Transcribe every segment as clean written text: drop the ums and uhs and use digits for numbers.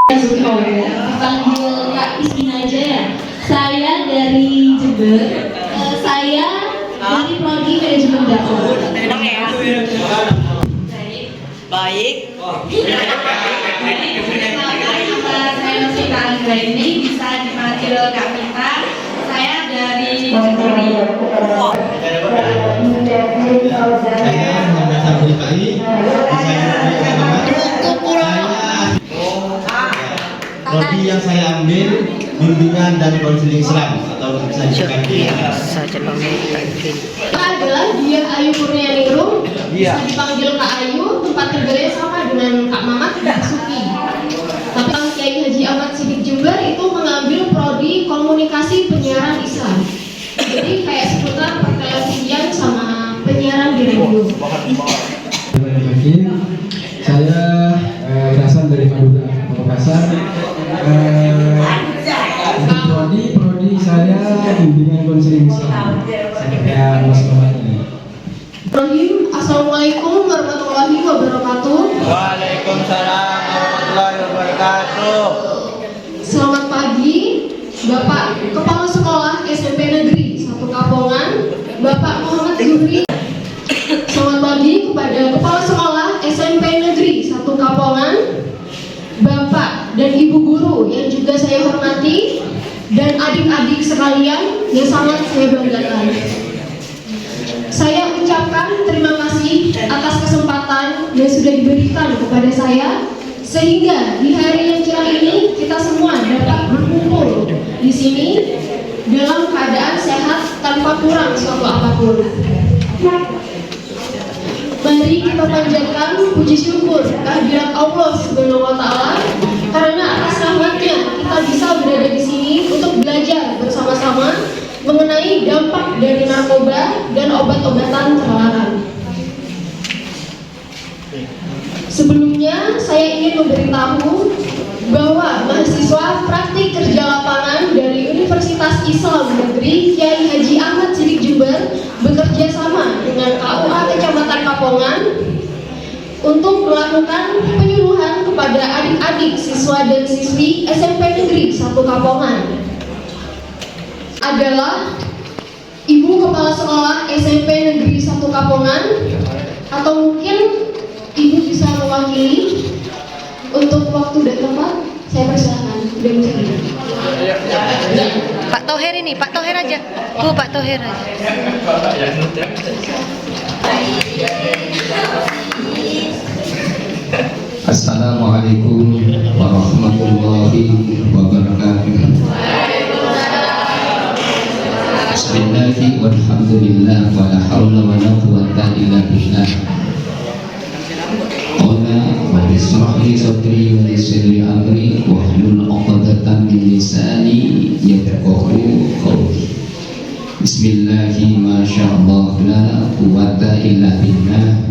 Panggil Kak Iskin aja ya. Saya dari Jember. Saya dari Prodi Manajemen Dakwah. Baik. Saya masih Kak Anggra ini bisa dipanggil Kak Mita. Saya dari Jember. Saya Muhammad Sabri Pai. Prodi yang saya ambil bimbingan dan konseling Islam atau bisa disebut Adalah dia Ayu Kurnianingrum, bisa dipanggil Kak Ayu. Tempat kerjanya sama dengan Kak Mamat dan Suki. Tapi Kang Kiai Haji Ahmad Siddiq Jember itu mengambil prodi komunikasi penyiaran Islam. Jadi kayak seputar pertelevisian sama penyiaran di radio. Saya berasal dari Madura, Makassar. Prodi saya bimbingan konseling Islam. Saya Mas Muhammad. Assalamualaikum warahmatullahi wabarakatuh. Waalaikumsalam warahmatullahi wabarakatuh. Selamat pagi, Bapak Kepala Sekolah SMP Negeri 1 Kapongan, Bapak Muhammad Zuhri. Selamat pagi kepada Kepala Sekolah SMP Negeri 1 Kapongan, Bapak dan Ibu Guru yang juga saya hormati, dan adik-adik sekalian yang sangat saya banggakan. Saya ucapkan terima kasih atas kesempatan yang sudah diberikan kepada saya, sehingga di hari yang cerah ini kita semua dapat berkumpul di sini dalam keadaan sehat tanpa kurang suatu apapun. Mari kita panjatkan puji syukur kehadirat Allah Subhanahu wa Ta'ala, karena atas rahmatnya kita bisa berada di sini untuk belajar bersama-sama mengenai dampak dari narkoba dan obat-obatan terlarang. Sebelumnya saya ingin memberitahu bahwa mahasiswa praktik kerja lapangan dari Universitas Islam Negeri Kiai Haji Ahmad Siddiq Jember bekerja sama dengan KUA Kecamatan Kapongan untuk melakukan penyuluhan kepada adik-adik siswa dan siswi SMP Negeri 1 Kapongan. Adalah Ibu Kepala Sekolah SMP Negeri 1 Kapongan, atau mungkin Ibu bisa mewakili untuk waktu dan tempat. Saya persilakan. Pak Toher ini, Pak Toher aja. Tuh Pak Toher aja. Assalamualaikum warahmatullahi wabarakatuh. Bismillahi walhamdulillah wa la hawla wa la quwwata illa billah. Qala wa bismillah sadri wa yassir li amri wa hlul 'uqdatam min lisani yafqahu qawli. Bismillahi ma sya'allah la quwwata illa billah.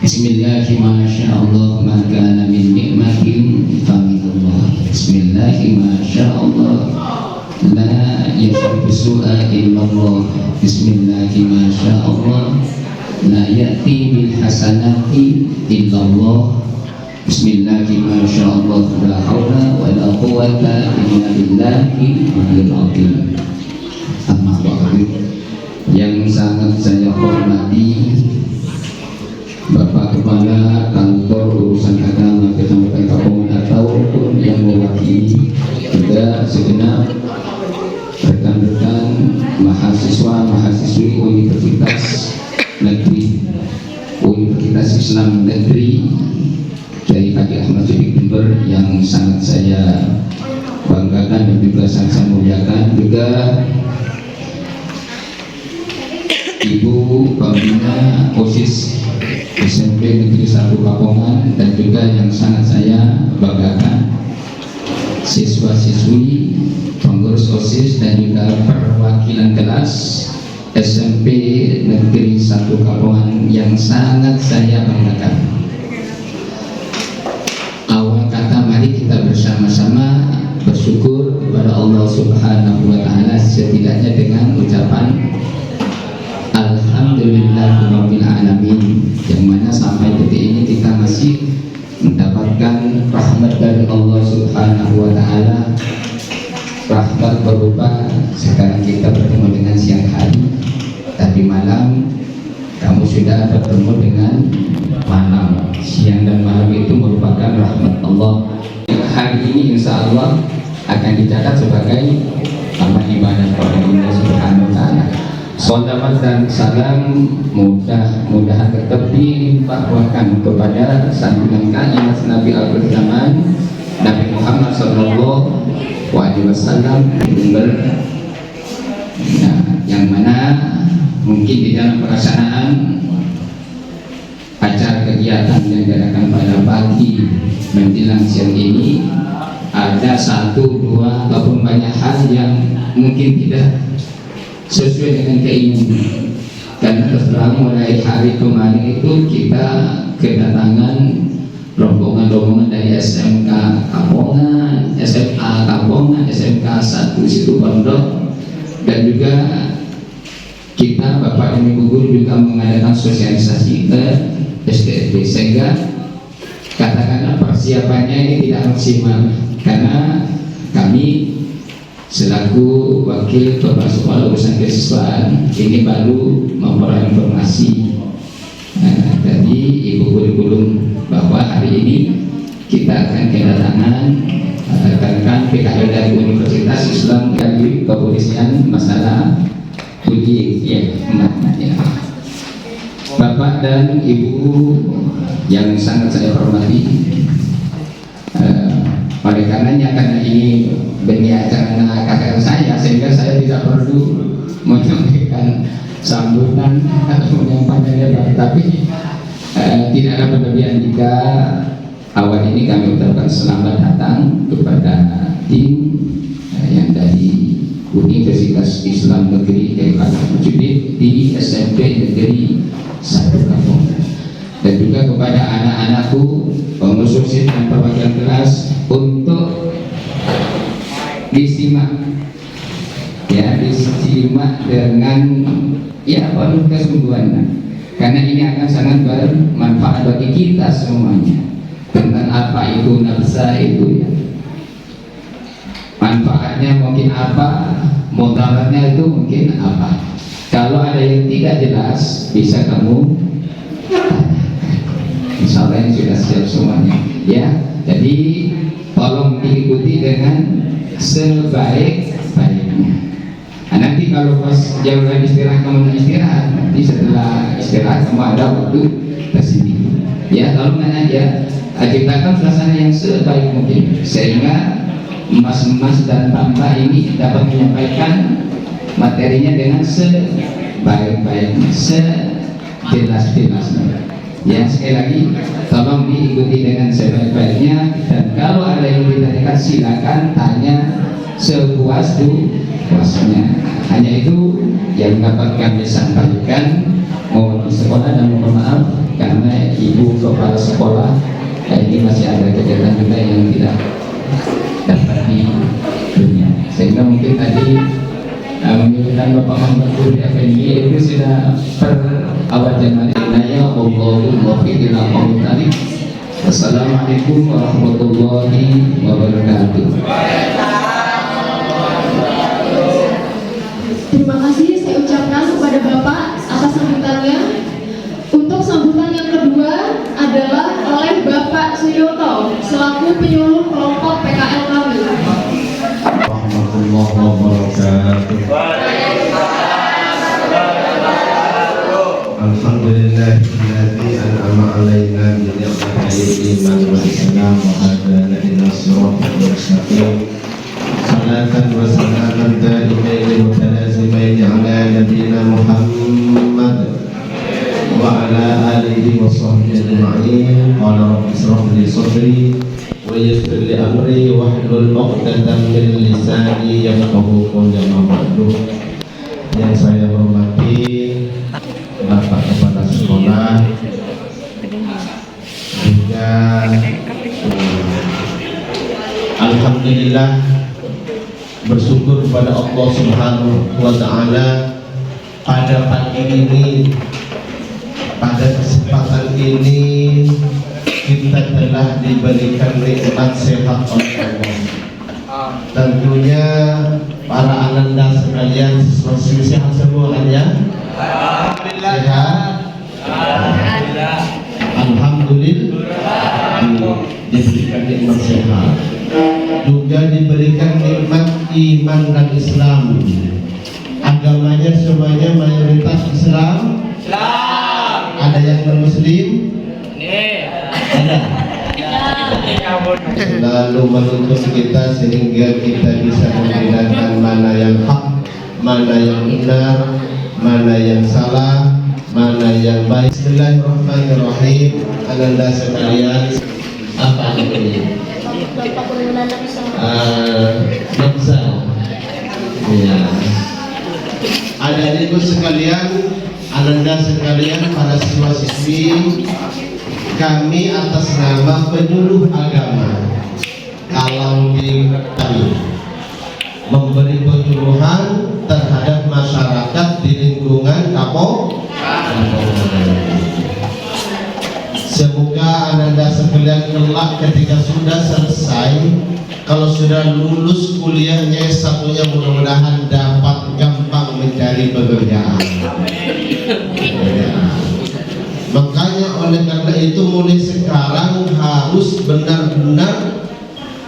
Bismillahi ma sya'allah ma kana min ni'matin fa minallah. Bismillahi ma sya'allah la yafriqu su'a illallah. Bismillahi ma sya'allah la ya'ti bil hasanati illallah. Bismillahi ma sya'allah la hawla wa la quwwata illa billahi al-'aliyyil 'azim. Amma ba'du. Yang sangat saya hormati Bapak Kepala Kantor Urusan Agama Kecamatan Kapongan ataupun yang mewakili juga segenap rekan-rekan mahasiswa-mahasiswi Universitas Negeri Universitas Islam Negeri Kiai Haji Ahmad Siddiq Jember yang sangat saya banggakan dan juga sangat saya muliakan, juga Ibu Pembina OSIS SMP Negeri 1 Kapongan, dan juga yang sangat saya banggakan siswa-siswi, pengurus OSIS, dan juga perwakilan kelas SMP Negeri 1 Kapongan yang sangat saya banggakan. Awal kata, mari kita bersama-sama bersyukur kepada Allah Subhanahu wa Ta'ala, setidaknya dengan ucapan Alhamdulillahirabbil alamin, yang mana sampai detik ini kita masih mendapatkan rahmat kita bertemu dengan malam. Siang dan malam itu merupakan rahmat Allah. Hari ini insya Allah akan dicatat sebagai amal ibadah kepada Allah Subhanahu wa Ta'ala. Sholawat dan salam mudah-mudahan tetap dilimpahkan kepada sanjungan kalimat Nabi akhir zaman Nabi Muhammad Sallallahu Alaihi Wasallam, yang mana mungkin di dalam pelaksanaan acara kegiatan yang diadakan pada pagi menjelang siang ini ada satu, dua, ataupun banyak hal yang mungkin tidak sesuai dengan keinginan. Karena terus terang mulai hari kemarin itu kita kedatangan rombongan-rombongan dari SMK Kapongan, SMA Kapongan, SMK 1 Situ Pondok, dan juga kita Bapak dan Ibu Guru juga mengadakan sosialisasi ke SDRT, sehingga katakanlah persiapannya ini tidak maksimal karena kami selaku wakil kepala sekolah urusan kesiswaan ini baru memperoleh informasi dari Ibu Kurikulum bahwa hari ini kita akan kedatangan rekan-rekan PKL dari Universitas Islam dari Kepolisian masalah uji ya. Bapak dan Ibu yang sangat saya hormati, oleh karenanya karena ini benih acara kakak saya, sehingga saya tidak perlu menyampaikan sambutan atau menyampaikan lebar, tapi tidak ada berlebihan jika awal ini kami ucapkan selamat datang kepada tim yang dari Universitas Islam Negeri Kabupaten Jubit di SMP Negeri 1 Kampung, dan juga kepada anak-anakku pengurus dan perwakilan kelas untuk disimak dengan penuh kesungguhan, karena ini akan sangat bermanfaat bagi kita semuanya. Tentang apa itu nafsa itu ya, manfaatnya mungkin apa, mudaratnya itu mungkin apa. Kalau ada yang tidak jelas bisa kamu insya Allah ini sudah siap semuanya ya. Jadi tolong diikuti dengan sebaik-baiknya. Nanti kalau pas jam istirahat kamu istirahat, nanti setelah istirahat kamu ada waktu kesini ya. Tolong aja ciptakan suasana yang sebaik mungkin sehingga emas-emas dan tambah ini dapat menyampaikan materinya dengan sebaik-baiknya, sejelas-jelasnya. Ya, sekali lagi tolong diikuti dengan sebaik-baiknya, dan kalau ada yang ditanyakan silakan tanya sepuas-puasnya. Hanya itu yang dapat kami sampaikan. Mohon sekolah dan mohon maaf karena Ibu Kepala Sekolah ini masih ada kegiatan juga yang tidak dapat di dunia, sehingga mungkin tadi menyebutkan Bapak Muhammad Guru FNI itu sudah awal Januari. Assalamualaikum warahmatullahi wabarakatuh. Terima kasih saya ucapkan kepada Bapak atas sambutannya. Untuk sambutan yang kedua adalah oleh Bapak Suyoto selaku penyuluh kelompok PKL kami. Warahmatullahi wabarakatuh. Alhamdulillahilladzi an'ama 'alaina bi ni'matil iman wal islam wa hadana ila siratal mustaqim. Salatan wa salaman daimaini mutalazimaini 'ala nabiyyina Muhammad wa 'ala alihi wa sahbihi ajma'in. Qala rabbi ishrah li sadri wa yassir li amri wahlul 'uqdatam min lisani yafqahu qawli. Yang saya hormati Bapak Kepala Sekolah, juga alhamdulillah bersyukur kepada Allah Subhanahu wa Ta'ala pada pagi ini, pada kesempatan ini kita telah diberikan nikmat sehat oleh Allah. Tentunya para ananda sekalian sehat semua kan ya? Sehat. diberikan nikmat sehat, juga diberikan nikmat iman dan Islam. Agamanya semuanya mayoritas Islam. Ada yang non-Muslim? Ada. Selalu menuntut kita sehingga kita bisa membedakan mana yang hak, mana yang benar, mana yang salah, mana yang baik. Bismillahirrahmanirrahim. Ananda sekalian, apa ini? Nafsa. Ya. Adik-adikku sekalian, ananda sekalian, para siswa-siswi, kami atas nama penyuluh agama kalau di kami memberi penyuluhan terhadap masyarakat di lingkungan Kapolres. Semoga ananda sekalian kelak ketika sudah selesai, kalau sudah lulus kuliahnya satunya, mudah-mudahan dapat gampang mencari pekerjaan. Makanya oleh karena itu mulai sekarang harus benar-benar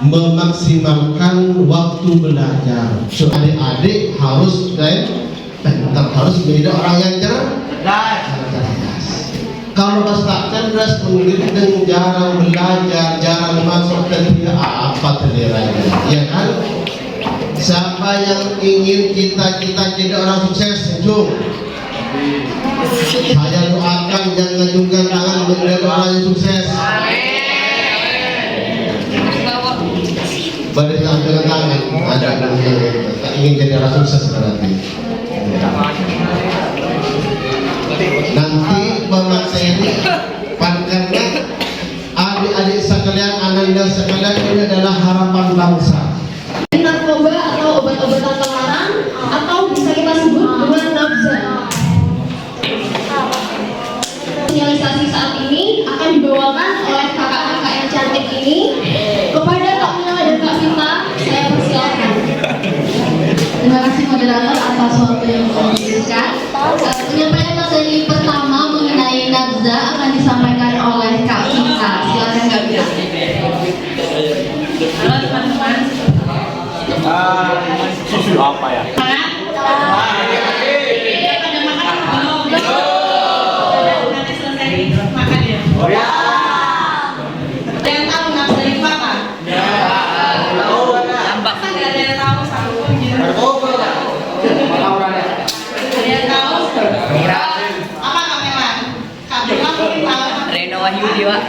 memaksimalkan waktu belajar. So, adik-adik harus harus menjadi orang yang cerdas. Kalau pas tak cerdas, pendidik jarang belajar, jarang masuk dan tidak apa terlihatnya, ya kan? Siapa yang ingin cita-cita jadi orang sukses? Cung, saya doakan yang ngajungkan tangan menjadi orang yang sukses. Beri dengan tangan. Ada yang ingin jadi orang sukses berarti. Nanti pemateri karena adik-adik sekalian, ananda sekalian, ini adalah harapan bangsa. Narkoba atau obat-obatan terlarang atau bisa kita sebut dengan nafza. Sosialisasi saat ini akan dibawakan oleh kakak-kakak yang cantik ini kepada Kak Mila dan Kak Vita. Saya persilakan. Terima kasih moderator atas waktu yang diberikan. Penyampaian materi pertama mengenai nafza akan disampaikan oleh Kak Vita. Silakan Kak Vita. Halo teman-teman. Susu apa ya? Pada makan belum? Nanti selesai makan ya. Yang tahu nafza itu apa? Kan nggak ada yang tahu satu pun gitu. Ada yang tahu? Apa Kak Mela? Kak Mela mungkin tahu. Reno Wahyudi, Pak.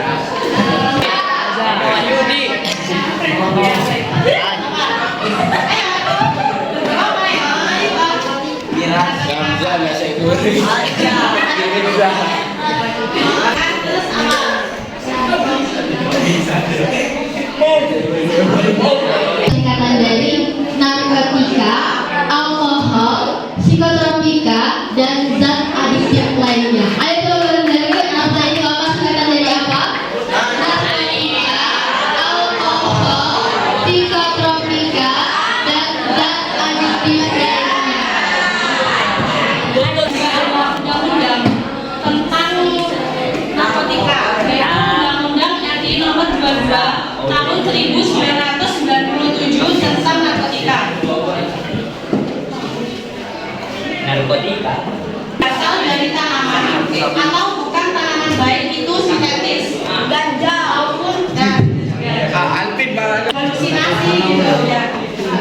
Reno Wahyudi. Singkatan dari narkotika, alkohol, psikotropika, dan zat adiktif lainnya. Ayo coba dari nafza itu apa? Singkatan dari apa? Narkotika, alkohol, psikotropika, dan zat adiktif lainnya. Undang-undang tentang narkotika, yaitu Undang-Undang RI Nomor 22 Tahun 1997 tentang narkotika. Narkotika. Berasal dari tanaman atau bukan tanaman, baik itu sintetis, ganja maupun halusinasi gitu ya.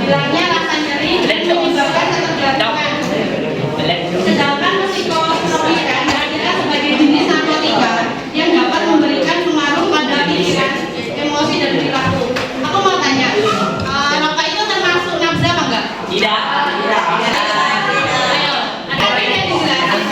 Hilangnya rasa nyeri dan menyebabkan ketergantungan. Sedangkan psikotropika dikira sebagai jenis narkotika yang dapat memberikan pengaruh pada pikiran, emosi dan perilaku. Aku mau tanya, rokok itu termasuk nafza apa enggak? Tidak. Ayo, ada yang dijelasin.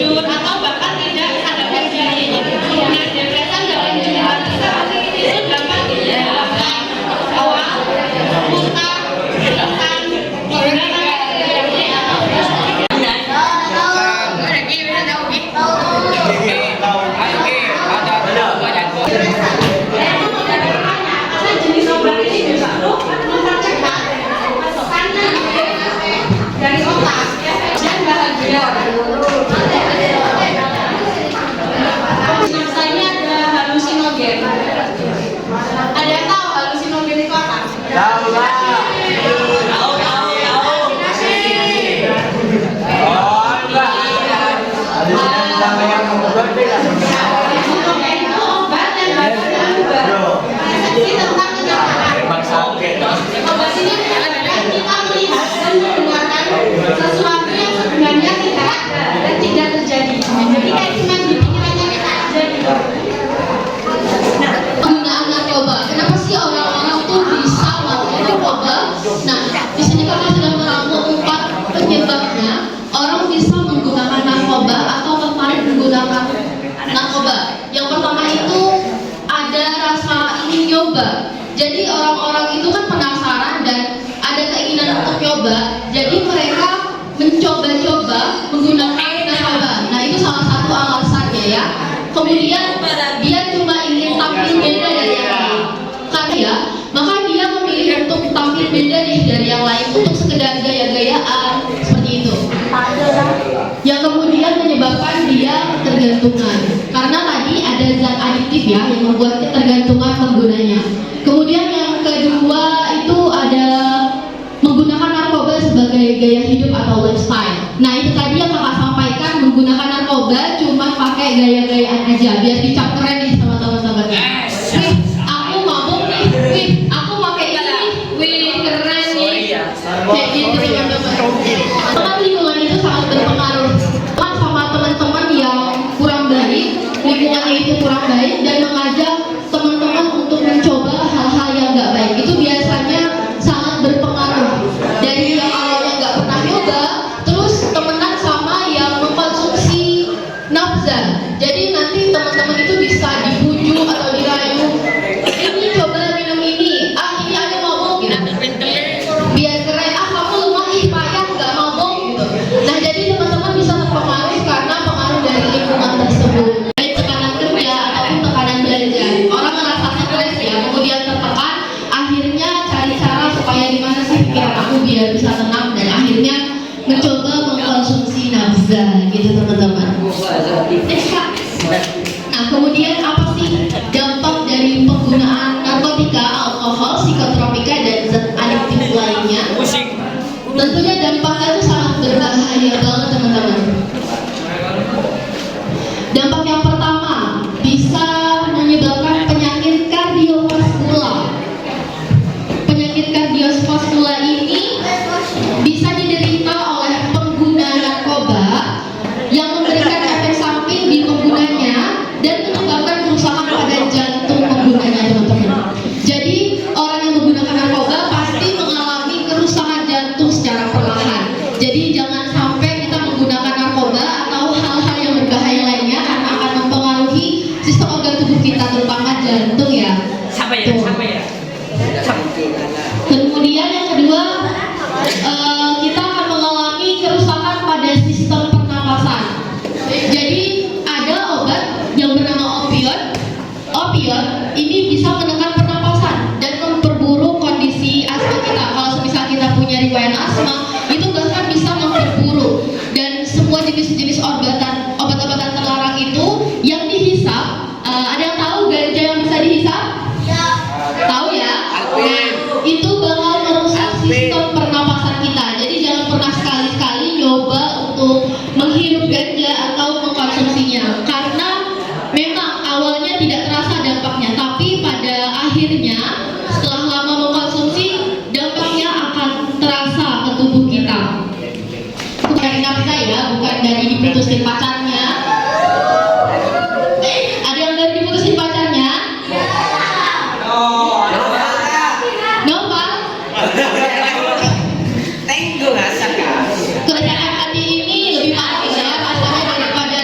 tidur atau bahkan tidak sadarkan diri. Nah, depresan dalam jumlah besar itu dapat disebabkan awal, muntah, pingsan, karena jenis obat ini justru mempercepat tekanan dari otak dan bahagia. Misalnya ada halusinogen. Ada yang tahu halusinogen itu apa? Halusinogen itu obat yang dapat mengubah persepsi tentang kenyataan. Obat ini menyebabkan kita melihat dan mendengarkan sesuatu yang sebenarnya tidak ada dan tidak terjadi. Jadi kayak cuma di pikirannya kita aja gitu. Penggunaan narkoba. Kenapa sih orang-orang tuh bisa memakai narkoba? Nah, di sini kami sudah merangkum 4 penyebabnya orang bisa menggunakan narkoba atau tertarik menggunakan narkoba. Yang pertama itu ada rasa ingin nyoba. Jadi orang-orang itu kan penasaran dan ada keinginan untuk nyoba. Jadi mereka mencoba-coba menggunakan narkoba. Nah, itu salah satu alasannya ya. Kemudian dia cuma ingin tampil beda dari yang lain. Karena ya, maka dia memilih untuk tampil beda dari yang lain untuk sekedar gaya-gayaan seperti itu. Yang kemudian menyebabkan dia ketergantungan. Karena tadi ada zat adiktif ya yang membuat ketergantungan penggunanya. Kemudian yang kedua itu ada menggunakan narkoba sebagai gaya hidup atau lifestyle. Nah, itu tadi yang kakak sampaikan, menggunakan narkoba cuma pakai gaya-gayaan aja biar dicap keren nih sama teman-temannya. Wih, aku mabuk nih. Wih, aku pakai ini. Wih, keren nih. Kayak gitu teman-teman. Teman lingkungan itu sangat berpengaruh. Sama teman-teman yang kurang baik, lingkungannya itu kurang baik dan mengajak teman-teman untuk mencoba hal-hal yang nggak baik. Itu biasanya sangat berpengaruh. Dari yang awalnya nggak pernah nyoba, terus temenan sama yang mengkonsumsi nafza. Jadi nanti teman-teman itu bisa dibujuk atau dirayu. Ini coba minum ini. Ah, ini ada mabuk gitu. Biar keren. Ah, kamu lemah, ih payah nggak mabuk gitu. Nah, jadi teman-teman bisa terpengaruh karena pengaruh dari lingkungan tersebut. Baik tekanan kerja ataupun tekanan belajar. Orang ngerasa stres ya, kemudian tertekan, akhirnya cari cara supaya gimana sih pikiran aku biar bisa tenang dan akhirnya mencoba mengkonsumsi nafza gitu teman-teman. Nah, kemudian apa sih dampak dari penggunaan narkotika, alkohol, psikotropika dan zat adiktif lainnya? Tentunya dampaknya itu sangat berbahaya banget teman-teman. Dampak yang pertama bisa menyebabkan penyakit kardiovaskular. Penyakit kardiovaskular ini bisa diderita oleh pengguna narkoba yang memberikan efek samping di penggunanya dan menyebabkan kerusakan pada jantung penggunanya teman-teman. Jadi orang yang menggunakan narkoba pasti mengalami kerusakan jantung secara perlahan. Jadi jangan sampai kita menggunakan narkoba atau hal-hal yang berbahaya lainnya karena akan mempengaruhi sistem organ tubuh kita terutama jantung ya. Tuh. Kemudian yang kedua kita akan mengalami kerusakan pada sistem pernapasan. Jadi ada obat yang bernama opioid. Opioid ini bisa menekan pernapasan dan memperburuk kondisi asma kita. Kalau semisal kita punya riwayat asma, itu bahkan bisa memperburuk. Dan semua jenis-jenis obat-obatan terlarang itu yang dihisap, ada yang tahu ganja yang bisa dihisap? Tahu ya? Nah, itu bakal merusak sistem pernapasan kita. Jadi jangan pernah sekali-kali nyoba untuk menghirup ganja atau mengkonsumsinya. Karena memang awalnya tidak terasa dampaknya, tapi pada akhirnya setelah lama mengkonsumsi, dampaknya akan terasa ke tubuh kita. Bukan dari nafsa ya, bukan dari diputusin pacarnya. Ada yang dari diputusin pacarnya? Nova? Keresahan hati ini lebih parah ya rasanya daripada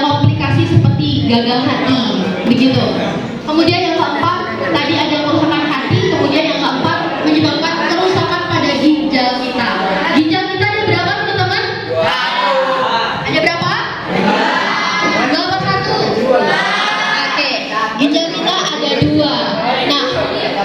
komplikasi seperti gagal hati, begitu. Kemudian yang keempat, tadi ada kerusakan hati. Kemudian yang keempat, menyebabkan kerusakan pada ginjal kita. Ginjal kita ada berapa, teman-teman? Ada berapa? Berapa? Satu? Oke, ginjal kita ada dua. Nah,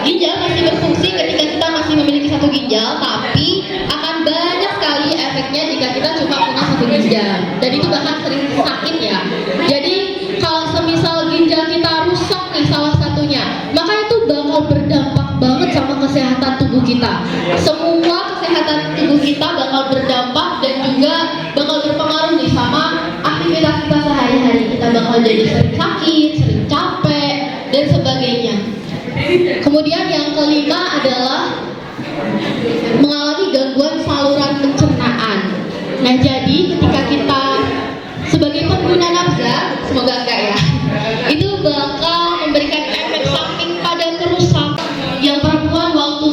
ginjal masih berfungsi ketika kita masih memiliki satu ginjal, tapi akan banyak sekali efeknya jika kita cuma punya satu ginjal. Dan itu bahkan sering sakit ya. Jadi kalau semisal ginjal kita rusak nih salah satunya, maka itu bakal berdampak banget sama kesehatan tubuh kita. Semua kesehatan tubuh kita bakal berdampak dan juga bakal berpengaruh nih sama aktivitas kita sehari-hari. Kita bakal jadi sering sakit, sering capek, dan sebagainya. Kemudian yang kelima adalah mengalami gangguan saluran pencernaan. Nah, jadi ketika kita sebagai pengguna nafza, semoga enggak ya, itu bakal memberikan efek samping pada kerusakan. Yang perempuan waktu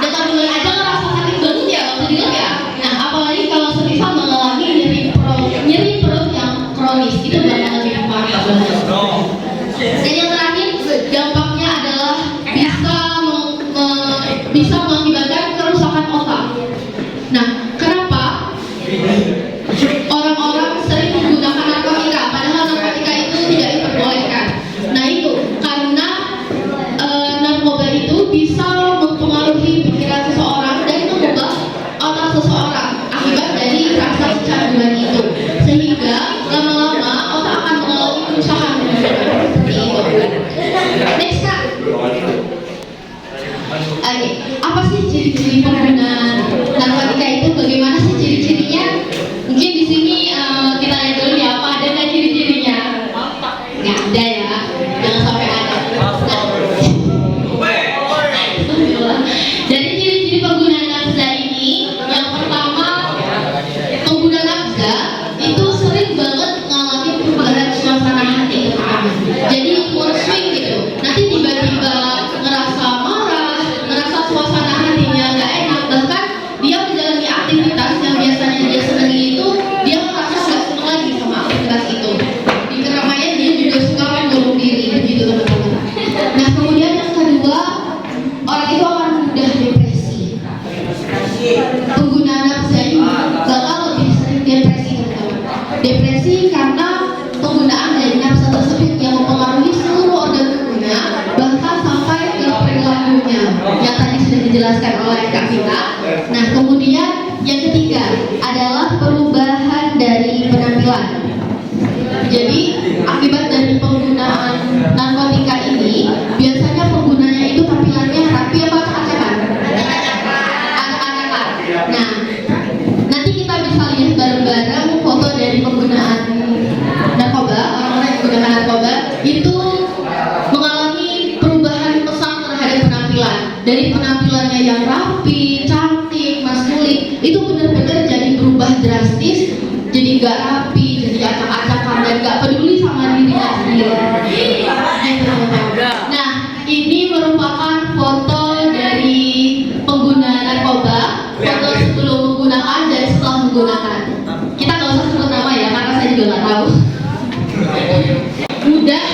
datang bulan aja ngerasa sakit banget ya waktu di lab ya. Nah, apalagi kalau semisal mengalami nyeri perut yang kronis, itu bakal lebih parah banget. Dan yang terakhir, dampaknya adalah bisa mengakibatkan kerusakan otak. Nah, kenapa orang-orang sering menggunakan narkotika padahal narkotika itu tidak diperbolehkan? Nah, itu karena narkoba itu bisa mempengaruhi pikiran seseorang dan mengubah otak seseorang akibat dari rasa kecanduan itu, sehingga lama-lama otak akan mengalami kerusakan seperti itu. Next, Kak. Oke, apa sih ciri-ciri pengguna narkotika itu? Bagaimana sih ciri-cirinya? Mungkin di sini kita lihat dulu ya, apa ada nggak ciri-cirinya? Nggak ada ya, jangan sampai ada. Dari ciri-ciri pengguna nafza ini, yang pertama, pengguna nafza itu sering banget mengalami perubahan suasana hati terutama. Jadi mood swing gitu. Nanti tiba-tiba ngerasa marah, ngerasa suasana hatinya nggak enak, bahkan dia menjalani aktivitas yang biasanya dia senangi itu, dia merasa nggak senang lagi sama aktivitas itu. Di keramaian dia juga suka mengurung diri, begitu teman-teman. Nah, kemudian yang kedua, orang itu akan mudah depresi. Pengguna nafza ini bakal lebih sering depresi, teman-teman. Depresi karena penggunaan dari nafza tersebut yang mempengaruhi seluruh organ tubuhnya, bahkan sampai ke perilakunya yang tadi sudah dijelaskan oleh Kak Vita. Nah, kemudian yang ketiga adalah perubahan dari penampilan. Jadi akibat dari penggunaan narkotika ini, biasanya penggunanya itu tampilannya rapi apa acak-acakan? Acak-acakan. Nah, nanti kita bisa lihat bareng-bareng foto dari penggunaan narkoba. Orang-orang yang menggunakan narkoba itu mengalami perubahan pesat terhadap penampilan. Dari penampilannya yang rapi, cantik, maskulin, itu benar-benar jadi berubah drastis, jadi gak rapi, jadi acak-acakan dan gak peduli sama dirinya sendiri. Nah, ini merupakan foto dari pengguna narkoba, foto sebelum menggunakan dan setelah menggunakan. Kita gak usah sebut nama ya, karena saya juga gak tahu. Mudah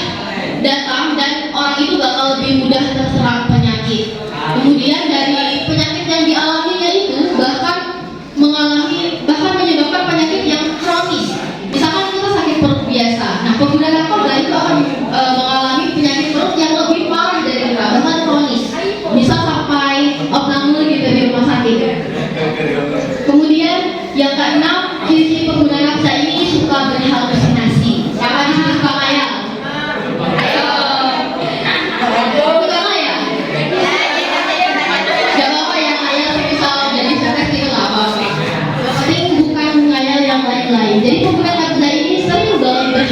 datang dan orang itu bakal lebih mudah terserang penyakit. Kemudian dari penyakit yang dialaminya itu bahkan menyebabkan penyakit yang kronis. Misalkan kita sakit perut biasa, nah pengguna narkoba itu akan mengalami penyakit perut yang lebih parah dari kita, bahkan kronis, bisa sampai opname gitu di rumah sakit. Kemudian yang keenam, ciri-ciri pengguna nafza ini suka berhalusinasi. Siapa di sini suka ngayal? Suka ngayal? Gak apa-apa ya, ngayal misal jadi stres itu gak apa-apa. Yang penting bukan ngayal yang lain-lain. Jadi pengguna nafza ini sering banget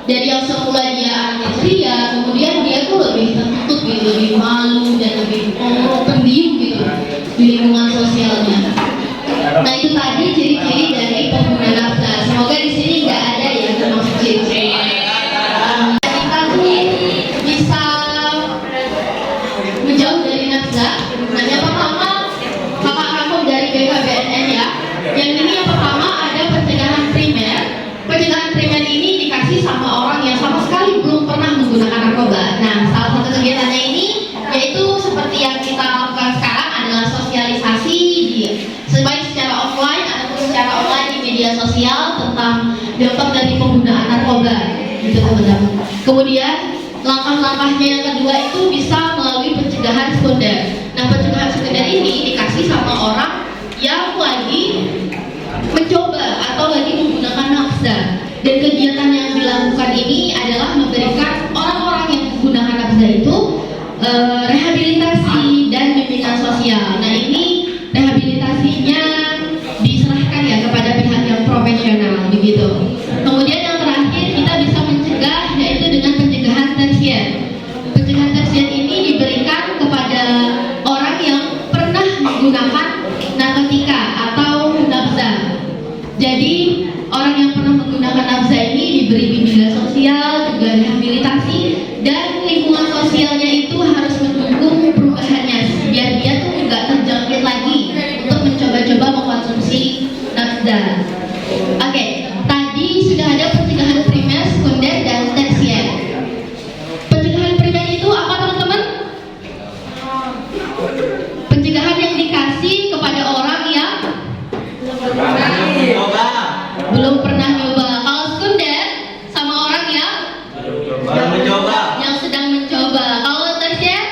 Dari yang semula dia anaknya ceria, kemudian dia tuh lebih tertutup gitu, lebih malu dan lebih pendiam gitu di lingkungan sosialnya. Nah itu tadi ciri-ciri dari pengguna nafsa. Semoga di sini nggak ada ya termasuk ciri-ciri. Kita tuh bisa menjauh dari nafsa. Nah yang pertama kakak kamu dari BKBNN ya. Yang ini yang pertama ada pencegahan primer. Pencegahan primer ini dikasih sama orang yang sama sekali belum pernah menggunakan narkoba. Nah salah satu kegiatannya ini yaitu seperti yang kita lakukan sekarang adalah sosialisasi baik secara offline ataupun secara online di media sosial tentang dampak dari penggunaan narkoba gitu teman-teman. Kemudian langkah-langkahnya yang kedua itu bisa melalui pencegahan sekunder. Nah pencegahan sekunder ini dikasih sama orang yang lagi mencoba atau lagi menggunakan nafsa, dan kegiatan yang dilakukan ini adalah memberikan orang-orang yang menggunakan nafsa itu rehabilitasi dan bimbingan sosial. Nah ini rehabilitasinya diserahkan ya kepada pihak yang profesional begitu. Kemudian yang terakhir kita bisa mencegah yaitu dengan pencegahan tersier. Pencegahan tersier ini diberikan kepada orang yang pernah menggunakan narkotika atau nafsa. Jadi orang yang pernah menggunakan nafsa ini diberi bimbingan sosial, juga rehabilitasi, dan lingkungan sosialnya itu harus mendukung perubahannya biar dia tuh nggak terjangkit lagi untuk mencoba-coba mengkonsumsi nafsa. Oke, tadi sudah ada pencegahan primer, sekunder, dan tersier. Pencegahan primer itu apa teman-teman? Pencegahan yang dikasih kepada orang yang belum pernah nyoba. Kalau sekunder sama orang yang sedang mencoba. Kalau tersier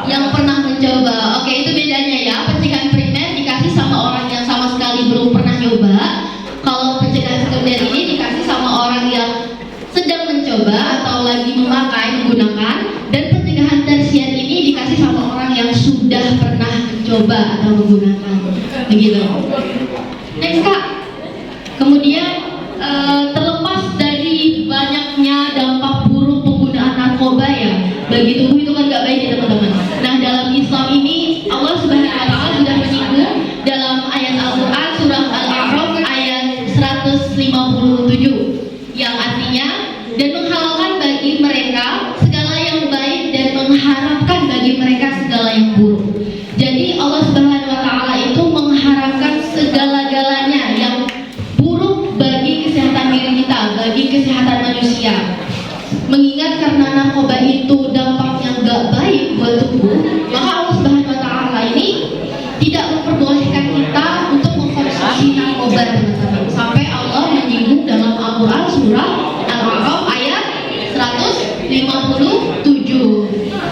yang pernah mencoba. Oke, itu bedanya ya. Pencegahan primer dikasih sama orang yang sama sekali belum pernah nyoba. Kalau pencegahan sekunder ini dikasih sama orang yang sedang mencoba atau lagi menggunakan. Dan pencegahan tersier ini dikasih sama orang yang sudah pernah mencoba atau menggunakan. Begitu. Next Kak. Kemudian terlepas dari banyaknya dampak buruk penggunaan narkoba ya bagi tubuh, itu kan gak baik ya teman-teman. Nah dalam Islam ini Allah Subhanahu Wa Taala sudah menyinggung dalam ayat Al-Quran surah Al-A'raf ayat 157 yang artinya dan menghalalkan bagi mereka segala yang baik dan mengharamkan bagi mereka segala yang buruk. Jadi Allah Subhanahu Wa Taala itu mengharamkan segala-galanya yang buruk bagi kesehatan diri kita, bagi kesehatan manusia. Mengingat karena narkoba itu dampaknya gak baik buat tubuh, maka Allah Subhanahu Wa Taala ini tidak memperbolehkan kita untuk mengkonsumsi narkoba teman-teman. Sampai Allah menyinggung dalam Al-Quran surah Al-A'raf ayat 157.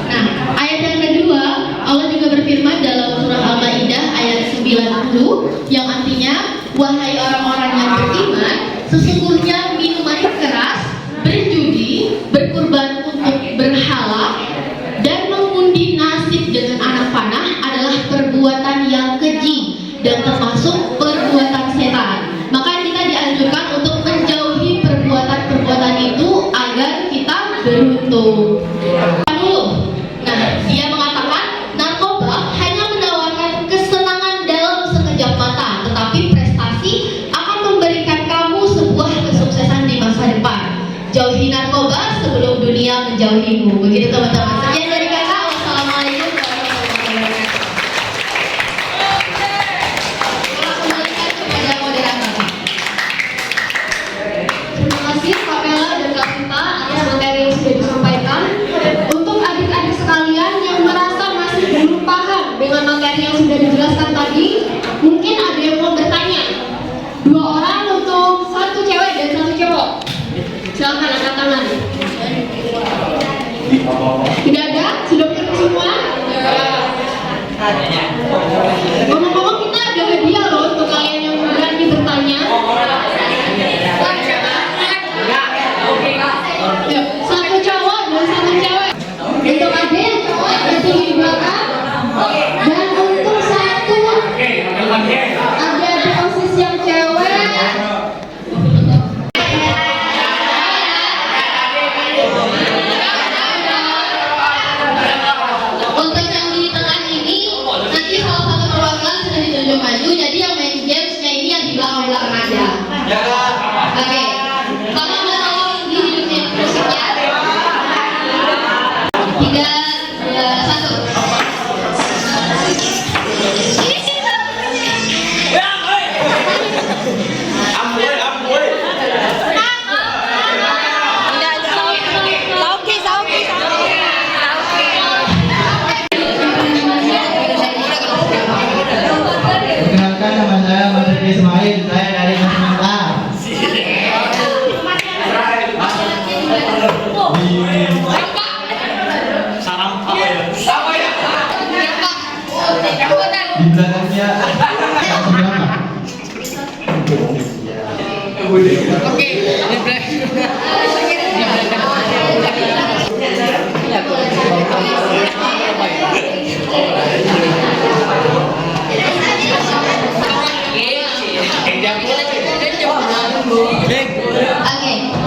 Nah ayat yang kedua Allah juga berfirman dalam surah Al-Maidah ayat 90 yang artinya wahai orang-orang yang beriman, sesungguhnya minuman keras, berjudi, berkurban untuk berhala, dan mengundi nasib dengan anak panah adalah perbuatan yang keji dan termasuk perbuatan setan. Maka kita dianjurkan untuk menjauhi perbuatan-perbuatan itu agar kita beruntung. Nah, dia mengatakan narkoba hanya menawarkan kesenangan dalam sekejap mata, tetapi prestasi akan memberikan kamu sebuah kesuksesan di masa depan. Jauhi narkoba sebelum dunia menjauhimu. Begitu teman-teman. Sekian dari kakak. Wassalamualaikum warahmatullahi wabarakatuh. Saya kembalikan kepada moderator. Terima kasih Kak Bella dan Kak Sinta atas materi yang sudah disampaikan. Untuk adik-adik sekalian yang merasa masih belum paham dengan materi yang sudah dijelaskan tadi, mungkin ada yang mau bertanya. 2 orang untuk 1 cewek dan 1 cowok. Silakan angkat tangan. Tidak ada? Sudah ketemu semua? Ngomong-ngomong kita ada hadiah loh untuk kalian yang berani bertanya. Ya, 1 cowok dan 1 cewek. Untuk adik cowok yang tinggi di belakang. Dan untuk 1 adik-adik OSIS yang cewek. Oke,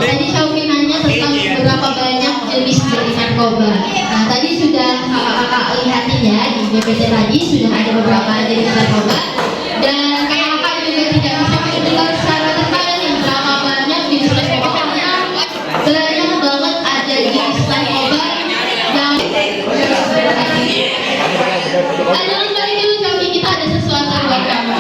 tadi Syaufi nanya tentang berapa banyak jenis dari narkoba. Nah, tadi sudah kakak-kakak lihatin ya di BPT tadi sudah ada beberapa jenis narkoba dan kakak-kakak juga tidak bisa menentukan secara detail yang berapa banyak jenis narkoba karena banyak banget ada jenis narkoba yang jangan balik dulu Syaufi, kita ada sesuatu buat kamu.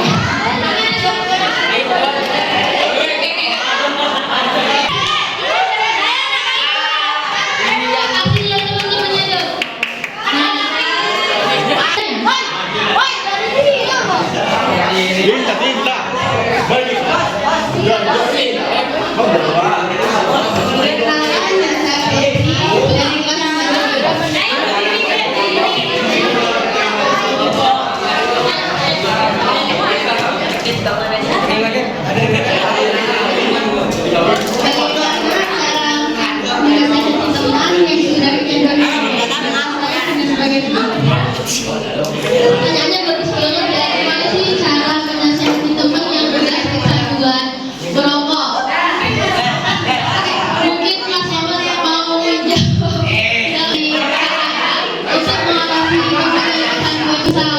Pertanyaannya bagus banget ya. Gimana sih cara menasihati teman yang udah kecanduan merokok? Mungkin Mas Ahmad mau menjawab dari untuk mengatasi kecanduan bisa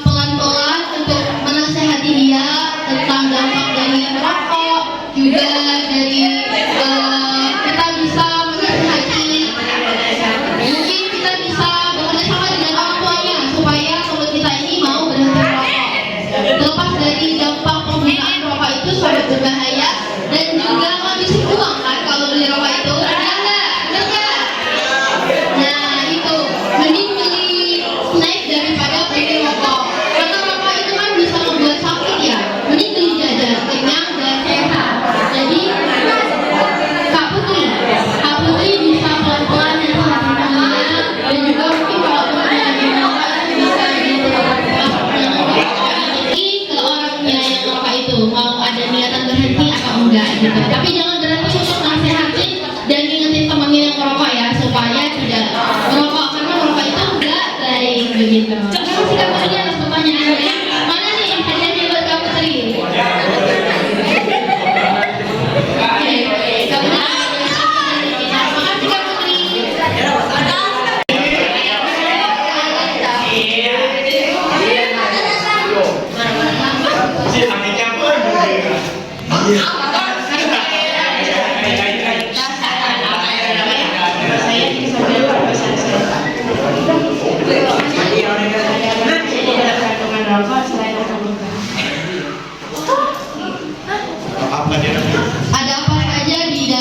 pelan-pelan untuk menasihati dia tentang dampak dari merokok, juga dari kita bisa menasihati. Mungkin kita bisa bekerjasama dengan orang tuanya supaya teman kita ini mau berhenti merokok. Terlepas dari dampak penggunaan rokok itu sangat berbahaya dan juga ngabisin uang kan kalau beli rokok itu. Benar nggak? Benar nggak? Nah itu mending beli snack daripada beli rokok. Karena rokok itu kan bisa membuat sakit ya. Mending beli jajan kenyang dan sehat. Jadi Kak Putri bisa pelan-pelan dan teman-temannya dan juga mungkin kalau temannya lagi merokok itu bisa ke orangnya yang merokok itu mau ada niatan berhenti atau enggak gitu. Tapi jangan berhenti untuk nasihatin dan ingetin temannya yang merokok ya supaya tidak merokok karena merokok itu enggak baik begitu. Terima kasih Kak Putri atas pertanyaannya. Mana nih hadiahnya buat Kak Putri? Ada apa saja di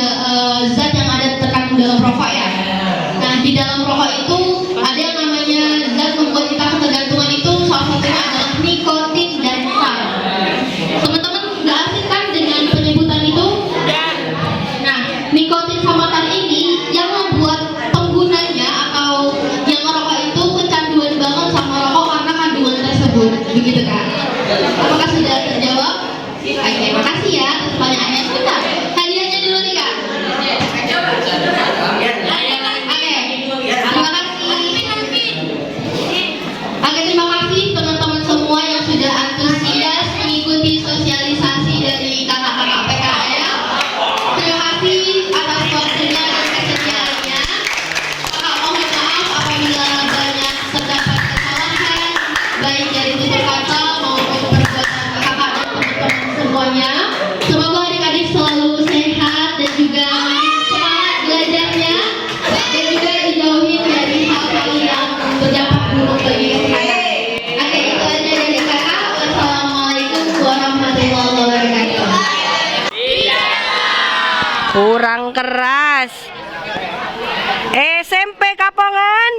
zat yang ada terkandung dalam rokok ya. Nah di dalam rokok itu ada yang namanya zat membuat kita ketergantungan itu salah satunya adalah nikotin dan tar. Teman-teman nggak asing kan dengan penyebutan itu? Nah nikotin sama tar ini yang membuat penggunanya atau yang merokok itu kecanduan banget sama rokok karena kandungan tersebut, begitu kan? Apakah sudah terjawab? Oke, makasih ya atas pertanyaannya. Sebentar, hadiahnya dulu nih Kak. Oke, terima kasih teman-teman semua yang sudah antusias mengikuti sosialisasi dari kakak-kakak PKL. Terima kasih atas waktunya dan kesediaannya. Kakak mohon maaf apabila banyak terdapat kesalahan baik dari tutur kata maupun perbuatan kakak dan teman-teman semuanya. Semoga adik-adik selalu sehat dan juga semangat belajarnya dan juga dijauhin dari hal-hal yang berdampak buruk bagi kesehatan. Oke, itu aja dari kakak. Wassalamualaikum warahmatullahi wabarakatuh. Kurang keras. SMP Kapongan.